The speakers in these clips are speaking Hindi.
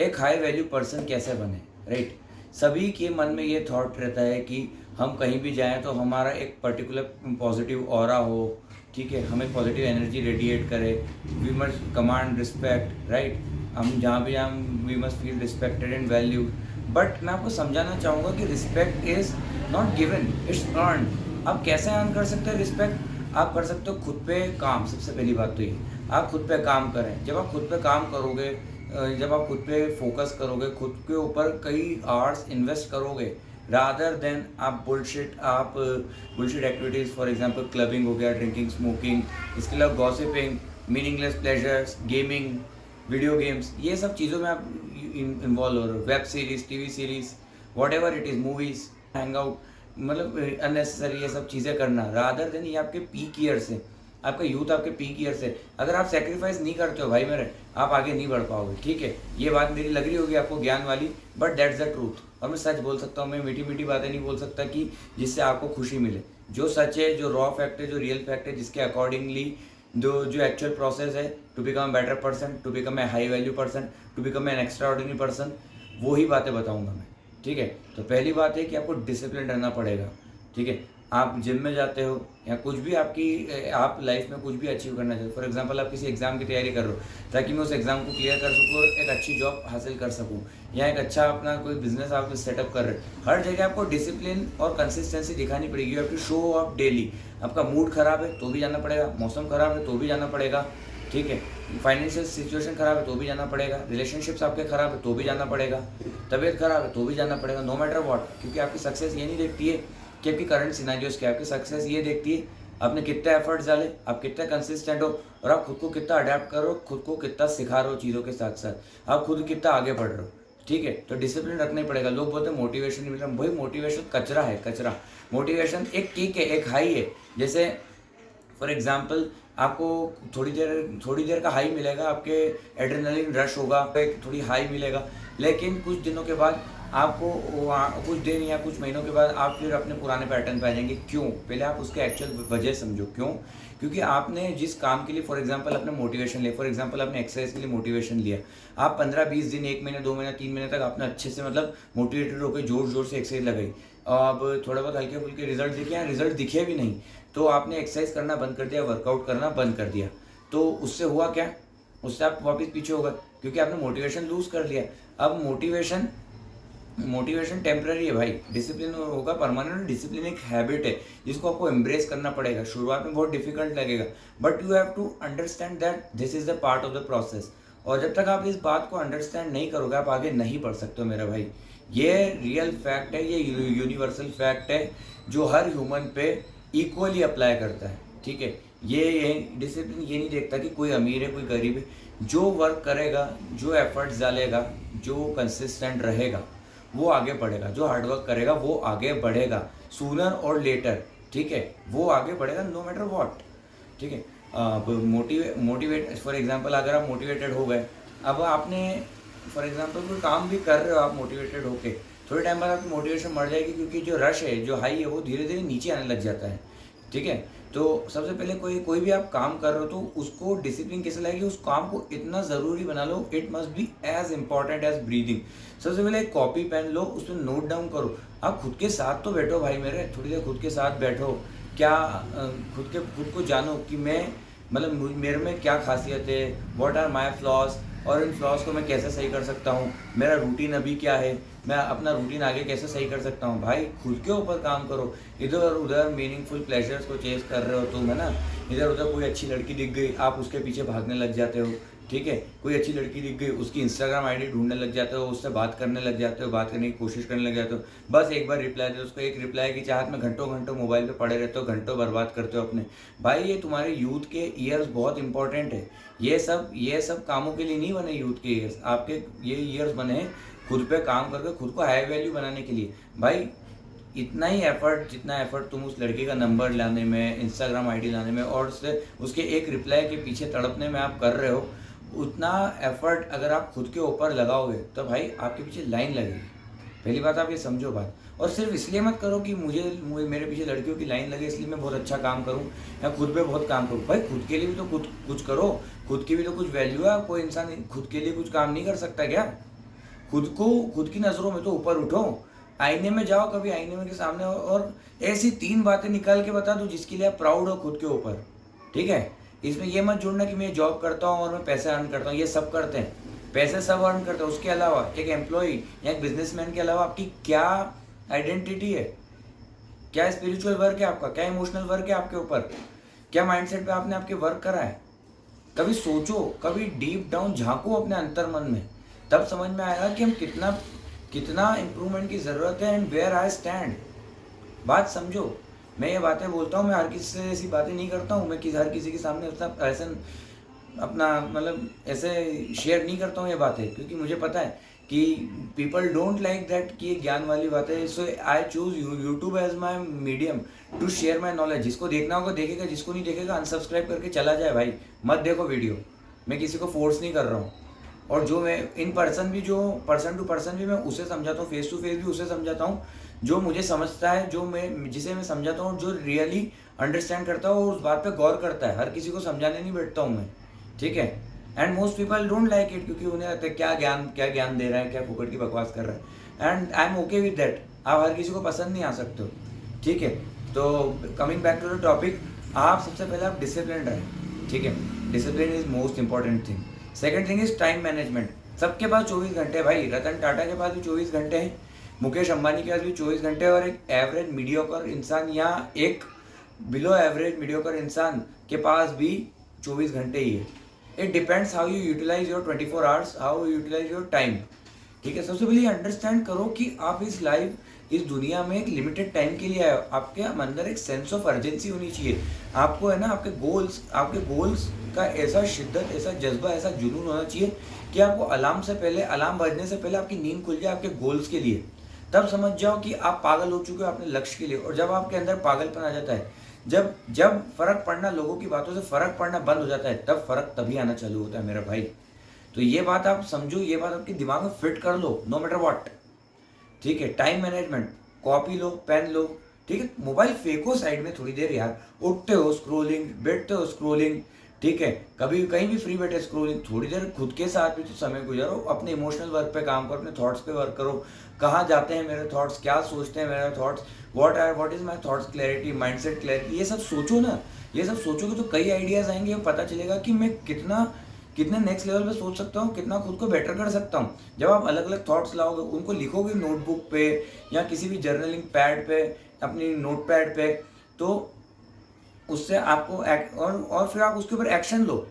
एक हाई वैल्यू पर्सन कैसे बने, राइट। सभी के मन में ये थॉट रहता है कि हम कहीं भी जाएं तो हमारा एक पर्टिकुलर पॉजिटिव ऑरा हो, ठीक है, हमें पॉजिटिव एनर्जी रेडिएट करे। We must command respect, right. हम जहाँ भी हम we must feel respected and value. But मैं आपको समझाना चाहूँगा कि respect is not given, it's earn. आप कैसे अर्न कर सकते हैं रिस्पेक्ट? आप कर सकते हो खुद पे काम। सबसे पहली बात तो ये, आप खुद पे काम करें। जब आप खुद पे काम करोगे, जब आप खुद पे फोकस करोगे, खुद के ऊपर कई आवर्स इन्वेस्ट करोगे, रादर देन आप bullshit activities, for example clubbing हो गया, ड्रिंकिंग, स्मोकिंग, इसके अलावा gossiping, meaningless pleasures, gaming, video games, ये सब चीज़ों में आप इन्वॉल्व हो रहे हो। Web series, TV series, what ever it is, movies, hang out, मतलब अननेसेसरी ये सब चीज़ें करना, रादर देन ये आपके पीक ईयर्स है, आपका यूथ आपके पीक ईयर्स है। अगर आप सेक्रीफाइस नहीं करते हो भाई मेरे, आप आगे नहीं बढ़ पाओगे, ठीक है। ये बात मेरी लग रही होगी आपको ज्ञान वाली, बट दैट्स द ट्रूथ। और मैं सच बोल सकता हूँ, मैं मीठी मीठी बातें नहीं बोल सकता कि जिससे आपको खुशी मिले। जो सच है, जो रॉ फैक्ट है, जो रियल फैक्ट है, जिसके अकॉर्डिंगली जो एक्चुअल प्रोसेस है to become a better person, to become a high value person, to become an extraordinary person, वही बातें बताऊंगा मैं, ठीक है। तो पहली बात है कि आपको डिसिप्लिन रहना पड़ेगा, ठीक है। आप जिम में जाते हो या कुछ भी आप लाइफ में कुछ भी अचीव करना चाहते हो, फॉर एग्जांपल आप किसी एग्ज़ाम की तैयारी कर रहे हो ताकि मैं उस एग्ज़ाम को क्लियर कर सकूँ और एक अच्छी जॉब हासिल कर सकूँ, या एक अच्छा अपना कोई बिजनेस आप सेटअप कर रहे हो, हर जगह आपको डिसिप्लिन और कंसिस्टेंसी दिखानी पड़ेगी। You have to show up daily. आपका मूड खराब है तो भी जाना पड़ेगा, मौसम खराब है तो भी जाना पड़ेगा, ठीक है, फाइनेंशियल सिचुएशन खराब है तो भी जाना पड़ेगा, रिलेशनशिप्स आपके खराब है तो भी जाना पड़ेगा, तबीयत खराब है तो भी जाना पड़ेगा, नो मैटर व्हाट। क्योंकि आपकी सक्सेस ये नहीं देखती है कि आपकी करंट सिनेरियोस क्या है, आपकी सक्सेस ये देखती है आपने कितने एफर्ट्स डाले, आप कितने कंसिस्टेंट हो, और आप खुद को कितना अडेप्ट करो, खुद को कितना सिखा रहे हो चीज़ों के साथ साथ, आप खुद कितना आगे बढ़ रहे हो, ठीक है। तो डिसिप्लिन रखना ही पड़ेगा। लोग बोलते हैं मोटिवेशन नहीं मिल रहा, भाई मोटिवेशन कचरा है, कचरा। मोटिवेशन एक किक है, एक हाई है। जैसे फॉर एग्जाम्पल आपको थोड़ी देर का हाई मिलेगा, आपके एड्रेनलिन रश होगा, एक थोड़ी हाई मिलेगा, लेकिन कुछ दिनों के बाद आपको कुछ दिन या कुछ महीनों के बाद आप फिर अपने पुराने पैटर्न पे आ जाएंगे। क्यों? पहले आप उसके एक्चुअल वजह समझो क्यों। क्योंकि आपने जिस काम के लिए, फॉर एग्जांपल आपने मोटिवेशन लिया, फॉर एग्जांपल आपने एक्सरसाइज के लिए मोटिवेशन लिया, आप 15-20 दिन, 1 महीने, 2 महीने, 3 महीने तक आपने अच्छे से मतलब मोटिवेटेड होकर जोर जोर से एक्सरसाइज लगाई, अब थोड़ा बहुत हल्के फुल्के रिजल्ट दिखे या रिजल्ट दिखे भी नहीं, तो आपने एक्सरसाइज करना बंद कर दिया, वर्कआउट करना बंद कर दिया। तो उससे हुआ क्या? उससे आप वापस पीछे हो गए, क्योंकि आपने मोटिवेशन लूज कर लिया। अब मोटिवेशन टेम्पररी है भाई, डिसिप्लिन होगा परमानेंट। डिसिप्लिन एक हैबिट है जिसको आपको एम्ब्रेस करना पड़ेगा। शुरुआत में बहुत डिफिकल्ट लगेगा, but you have to understand that this is the part of the process. और जब तक आप इस बात को अंडरस्टैंड नहीं करोगे, आप आगे नहीं बढ़ सकते हो मेरा भाई। ये रियल फैक्ट है, ये यूनिवर्सल फैक्ट है जो हर ह्यूमन पे इक्वली अप्लाई करता है, ठीक है। ये डिसिप्लिन ये नहीं देखता कि कोई अमीर है कोई गरीब है। जो वर्क करेगा, जो एफर्ट्स डालेगा, जो कंसिस्टेंट रहेगा, वो आगे बढ़ेगा। जो हार्डवर्क करेगा वो आगे बढ़ेगा, सूनर और लेटर, ठीक है, वो आगे बढ़ेगा नो मैटर व्हाट, ठीक है। मोटिवेट फॉर एग्जांपल अगर आप मोटिवेटेड हो गए, अब आपने फॉर एग्जांपल कोई काम भी कर रहे हो आप मोटिवेटेड होके, थोड़े टाइम बाद आपकी मोटिवेशन मर जाएगी, क्योंकि जो रश है, जो हाई है, वो धीरे धीरे नीचे आने लग जाता है, ठीक है। तो सबसे पहले कोई भी आप काम कर रहे हो तो उसको डिसिप्लिन कैसे लाएगी, उस काम को इतना ज़रूरी बना लो, it must be as important as breathing. सबसे पहले एक कॉपी पेन लो, उसमें नोट डाउन करो। आप खुद के साथ तो बैठो भाई मेरे, थोड़ी देर खुद के साथ बैठो। क्या खुद को जानो कि मैं मतलब मेरे में क्या खासियत है, व्हाट आर माय फ्लॉज, और इन फ्लॉज को मैं कैसे सही कर सकता हूँ, मेरा रूटीन अभी क्या है, मैं अपना रूटीन आगे कैसे सही कर सकता हूँ। भाई खुद के ऊपर काम करो। इधर उधर मीनिंगफुल प्लेजर्स को चेस कर रहे हो तुम, है ना, इधर उधर कोई अच्छी लड़की दिख गई, आप उसके पीछे भागने लग जाते हो, ठीक है। कोई अच्छी लड़की दिख गई, उसकी इंस्टाग्राम आईडी ढूंढने लग जाते हो, उससे बात करने लग जाते हो, बात करने की कोशिश करने लग जाते हो, बस एक बार रिप्लाई दे, उसको एक रिप्लाई की चाहत में घंटों घंटों मोबाइल पे पड़े रहते हो, घंटों बर्बाद करते हो अपने। भाई ये तुम्हारे यूथ के ईयर्स बहुत इंपॉर्टेंट है। ये सब कामों के लिए नहीं बने यूथ के ईयर्स, आपके ये ईयर्स बने हैं खुद पे काम करके, खुद को हाई वैल्यू बनाने के लिए। भाई इतना ही एफर्ट, जितना एफर्ट तुम उस लड़के का नंबर लाने में, इंस्टाग्राम आईडी लाने में और उसके एक रिप्लाई के पीछे तड़पने में आप कर रहे हो, उतना एफर्ट अगर आप खुद के ऊपर लगाओगे तो भाई आपके पीछे लाइन लगेगी। पहली बात आप ये समझो बात। और सिर्फ इसलिए मत करो कि मुझे मेरे पीछे लड़कियों की लाइन लगे इसलिए मैं बहुत अच्छा काम करूं या खुद पे बहुत काम करूं। भाई खुद के लिए भी तो कुछ करो, खुद की भी तो कुछ वैल्यू है। कोई इंसान खुद के लिए कुछ काम नहीं कर सकता क्या? खुद की नज़रों में तो ऊपर उठो, आईने में जाओ, कभी आईने में के सामने और ऐसी 3 बातें निकाल के बता दो जिसके लिए आप प्राउड हो खुद के ऊपर, ठीक है। इसमें ये मत जोड़ना कि मैं जॉब करता हूँ और मैं पैसे अर्न करता हूँ, ये सब करते हैं, पैसे सब अर्न करते हैं। उसके अलावा एक एम्प्लॉय या एक बिजनेसमैन के अलावा आपकी क्या आइडेंटिटी है, क्या स्पिरिचुअल वर्क है आपका, क्या इमोशनल वर्क है आपके ऊपर, क्या माइंडसेट पे आपने आपके वर्क करा है। कभी सोचो, कभी डीप डाउन झांको अपने अंतर मन में, तब समझ में आएगा कि हम कितना कितना इम्प्रूवमेंट की ज़रूरत है एंड वेयर आई स्टैंड। बात समझो, मैं ये बातें बोलता हूँ, मैं हर किसी से ऐसी बातें नहीं करता हूँ, मैं हर किसी के सामने ऐसा अपना मतलब ऐसे शेयर नहीं करता हूँ ये बातें, क्योंकि मुझे पता है कि पीपल डोंट लाइक दैट कि ये ज्ञान वाली बातें। So I choose YouTube as my medium to share my knowledge. जिसको देखना होगा देखेगा, जिसको नहीं देखेगा अनसब्सक्राइब करके चला जाए भाई, मत देखो वीडियो। मैं किसी को फोर्स नहीं कर रहा हूँ। और जो मैं इन पर्सन भी, जो पर्सन टू पर्सन भी मैं उसे समझाता हूँ, फेस टू फेस भी उसे समझाता हूँ जो मुझे समझता है, जिसे मैं समझाता हूँ, जो रियली अंडरस्टैंड करता है और उस बात पे गौर करता है। हर किसी को समझाने नहीं बैठता हूँ मैं, ठीक है। And most people don't like it, क्योंकि उन्हें लगता है क्या ज्ञान दे रहा है, क्या फुकट की बकवास कर रहा है। And I am okay with that. आप हर किसी को पसंद नहीं आ सकते हो, ठीक है। तो coming back to the topic, आप सबसे पहले आप डिसिप्लिन रहें, ठीक है। Discipline is most important thing. Second thing is time management. सबके पास 24 घंटे भाई, रतन टाटा के पास भी 24 घंटे हैं, मुकेश अंबानी के पास भी 24 घंटे, और एक एवरेज मीडियोकर इंसान या एक बिलो एवरेज मीडियोकर इंसान के पास भी 24 घंटे ही है। It depends how you utilise your 24 hours, how you utilise your time, ठीक है। सबसे पहले अंडरस्टैंड करो कि आप इस लाइफ, इस दुनिया में एक लिमिटेड टाइम के लिए आए हो। आपके अंदर एक सेंस ऑफ अर्जेंसी होनी चाहिए। आपको है ना, आपके गोल्स का ऐसा शिद्दत, ऐसा जज्बा, ऐसा जुनून होना चाहिए कि आपको अलार्म बजने से पहले आपकी नींद खुल जाए आपके गोल्स के लिए। तब समझ जाओ कि आप पागल हो चुके हो अपने लक्ष्य के लिए। और जब आपके अंदर पागलपन आ जाता है, जब फर्क पड़ना, लोगों की बातों से फर्क पड़ना बंद हो जाता है, तब फर्क तभी आना चालू होता है मेरा भाई। तो ये बात आप समझो, ये बात आपके दिमाग में फिट कर लो, नो मैटर व्हाट, ठीक है। टाइम मैनेजमेंट, कॉपी लो, पेन लो, ठीक है। मोबाइल फेंको साइड में थोड़ी देर यार। उठते हो स्क्रोलिंग, बैठते हो स्क्रोलिंग, ठीक है। कभी कहीं भी फ्री बैठे स्क्रोलिंग, थोड़ी देर खुद के साथ भी तो समय गुजारो। अपने इमोशनल वर्क पे काम करो, अपने थॉट्स पे वर्क करो। कहाँ जाते हैं मेरे थॉट्स, क्या सोचते हैं मेरे thoughts, what is my thoughts clarity, mindset clarity, ये सब सोचो ना। ये सब सोचोगे तो कई आइडियाज आएंगे, पता चलेगा कि मैं कितने नेक्स्ट लेवल पे सोच सकता हूँ, कितना खुद को बेटर कर सकता हूँ। जब आप अलग अलग थॉट्स लाओगे, उनको लिखोगे नोटबुक पे या किसी भी जर्नलिंग पैड पे, अपनी नोट पैड पे, तो उससे आपको और फिर आप उसके ऊपर एक्शन लो।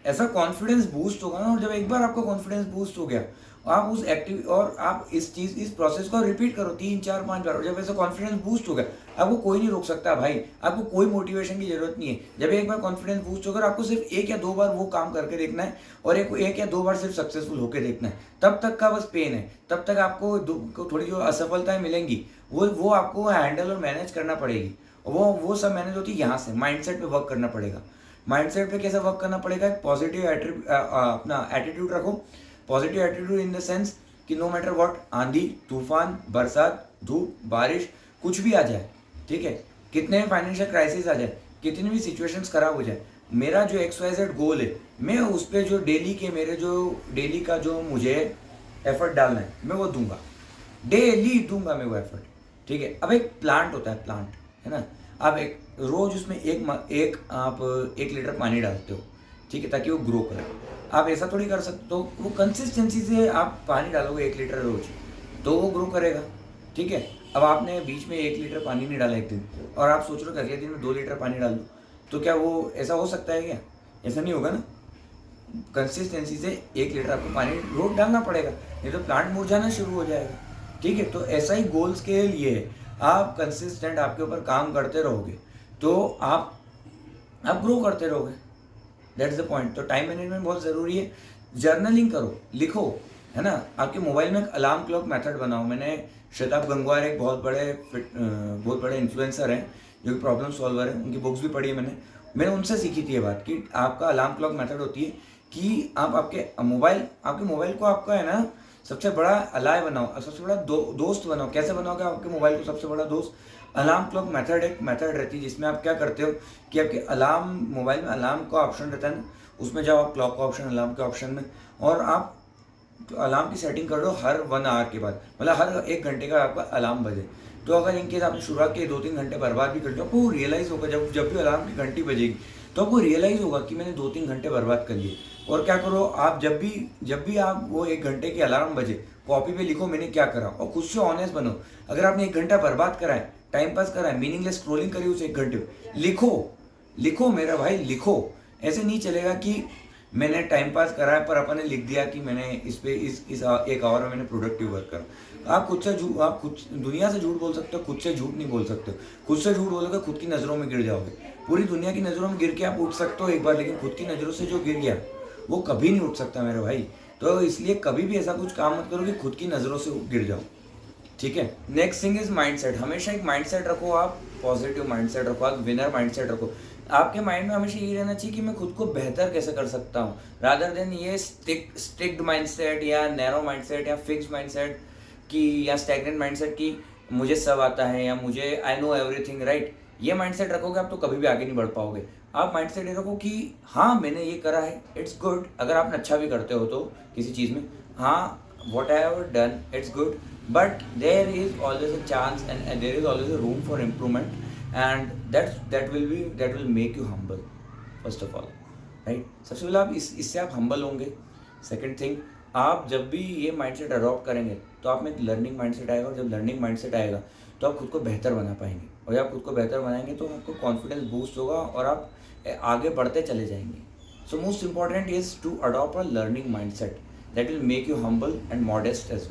ऐसा कॉन्फिडेंस बूस्ट होगा ना। और जब एक बार आपका कॉन्फिडेंस बूस्ट हो गया, आप उस और आप इस प्रोसेस को रिपीट करो 3 4 5 बार। और जब ऐसा कॉन्फिडेंस बूस्ट हो गया, आपको कोई नहीं रोक सकता भाई, आपको कोई मोटिवेशन की जरूरत नहीं है। जब एक बार कॉन्फिडेंस बूस्ट होगा, आपको सिर्फ 1 या 2 बार वो काम करके देखना है, और एक या 2 बार सिर्फ सक्सेसफुल होकर देखना है। तब तक का बस पेन है, तब तक आपको थोड़ी जो असफलताएं मिलेंगी, वो आपको हैंडल और मैनेज करना पड़ेगी। वो सब मैनेज होती है यहाँ से, माइंडसेट पे वर्क करना पड़ेगा। माइंडसेट पे कैसे वर्क करना पड़ेगा, पॉजिटिव अपना एटीट्यूड रखो। Positive attitude in the sense कि नो मैटर व्हाट, आंधी तूफान, बरसात, धूप, बारिश, कुछ भी आ जाए, ठीक है, कितने भी फाइनेंशियल क्राइसिस आ जाए, कितनी भी सिचुएशंस खराब हो जाए, मेरा जो XYZ गोल है, मैं उस पर जो डेली का जो मुझे एफर्ट डालना है, मैं वो दूंगा, डेली दूंगा मैं वो एफर्ट, ठीक है। अब एक प्लांट होता है, प्लांट है ना, आप एक रोज उसमें आप 1 लीटर पानी डालते हो, ठीक है, ताकि वो ग्रो करे। आप ऐसा थोड़ी कर सकते हो, वो कंसिस्टेंसी से आप पानी डालोगे 1 लीटर रोज, तो वो ग्रो करेगा, ठीक है। अब आपने बीच में 1 लीटर पानी नहीं डाला एक दिन, और आप सोच रहे हो कि अगले दिन में 2 लीटर पानी डाल दूँ, तो क्या वो ऐसा हो सकता है क्या? ऐसा नहीं होगा ना। कंसिस्टेंसी से 1 लीटर आपको पानी रोज डालना पड़ेगा, नहीं तो प्लांट मुरझाना शुरू हो जाएगा, ठीक है। तो ऐसा ही गोल्स के लिए है, आप कंसिस्टेंट आपके ऊपर काम करते रहोगे तो आप ग्रो करते रहोगे, दैट्स द पॉइंट। तो टाइम मैनेजमेंट बहुत ज़रूरी है। जर्नलिंग करो, लिखो, है ना। आपके मोबाइल में एक अलार्म क्लॉक मेथड बनाओ। मैंने शताब गंगवार एक बहुत बड़े इन्फ्लुएंसर हैं जो कि प्रॉब्लम सॉल्वर है, उनकी बुक्स भी पढ़ी है मैंने उनसे सीखी थी ये बात कि आपका अलार्म क्लॉक मेथड होती है कि आप आपके मोबाइल को आपका है ना सबसे बड़ा अलाय बनाओ, सबसे बड़ा दोस्त बनाओ। कैसे बनाओगे आपके मोबाइल को सबसे बड़ा दोस्त? अलार्म क्लॉक मेथड एक मेथड रहती है जिसमें आप क्या करते हो कि आपके मोबाइल में अलार्म का ऑप्शन रहता है ना, उसमें जाओ आप क्लॉक का ऑप्शन, अलार्म के ऑप्शन में, और आप तो अलार्म की सेटिंग कर लो हर 1 आवर के बाद, मतलब हर 1 घंटे का आपका अलार्म बजे। तो अगर इनकेस आपने शुरुआत के 2-3 घंटे बर्बाद भी कर लिया, आपको रियलाइज़ होगा जब जब भी अलार्म की घंटी बजेगी तो आपको रियलाइज़ होगा कि मैंने 2-3 घंटे बर्बाद कर लिए। और क्या करो आप, जब भी आप वो 1 घंटे की अलार्म बजे, कॉपी पे लिखो मैंने क्या करा, और खुद से ऑनेस्ट बनो। अगर आपने 1 घंटा बर्बाद करा है, टाइम पास करा है, मीनिंगलेस स्क्रोलिंग करी उस 1 घंटे में, लिखो, लिखो मेरा भाई लिखो। ऐसे नहीं चलेगा कि मैंने टाइम पास करा है पर अपन ने लिख दिया कि मैंने इस पे इस 1 आवर में मैंने प्रोडक्टिव वर्क करा। आप खुद दुनिया से झूठ बोल सकते हो, खुद से झूठ नहीं बोल सकते हो। खुद से झूठ बोलोगे खुद की नज़रों में गिर जाओगे। पूरी दुनिया की नज़रों में गिर के आप उठ सकते हो एक बार, लेकिन खुद की नज़रों से जो गिर गया वो कभी नहीं उठ सकता मेरे भाई। तो इसलिए कभी भी ऐसा कुछ काम मत करो कि खुद की नज़रों से गिर जाओ, ठीक है। Next thing is mindset. हमेशा एक माइंडसेट रखो आप, पॉजिटिव माइंडसेट रखो, आप विनर माइंडसेट रखो। आपके माइंड में हमेशा ये रहना चाहिए कि मैं खुद को बेहतर कैसे कर सकता हूँ, रादर देन ये स्ट्रिक्ट माइंडसेट या नैरो माइंडसेट या फिक्स्ड माइंडसेट की या स्टैग्नेंट माइंडसेट की मुझे सब आता है या मुझे आई नो एवरीथिंग, राइट। ये माइंडसेट रखोगे आप तो कभी भी आगे नहीं बढ़ पाओगे। आप माइंडसेट ये रखो कि हाँ मैंने ये करा है, इट्स गुड। अगर आप अच्छा भी करते हो तो किसी चीज़ में, हाँ what I have done, it's good, but there is always a chance and there is always a room for improvement, and that will make you humble first of all, right। सबसे पहले आप इससे आप humble होंगे। सेकंड थिंग, आप जब भी ये माइंडसेट अडॉप्ट करेंगे तो आप में एक लर्निंग माइंडसेट आएगा, और जब लर्निंग माइंडसेट आएगा तो आप खुद को बेहतर बना पाएंगे, और जब आप खुद को बेहतर बनाएंगे तो आपको कॉन्फिडेंस बूस्ट होगा और आप आगे बढ़ते चले जाएंगे। So most important is to adopt a learning mindset that will make you humble and modest as well.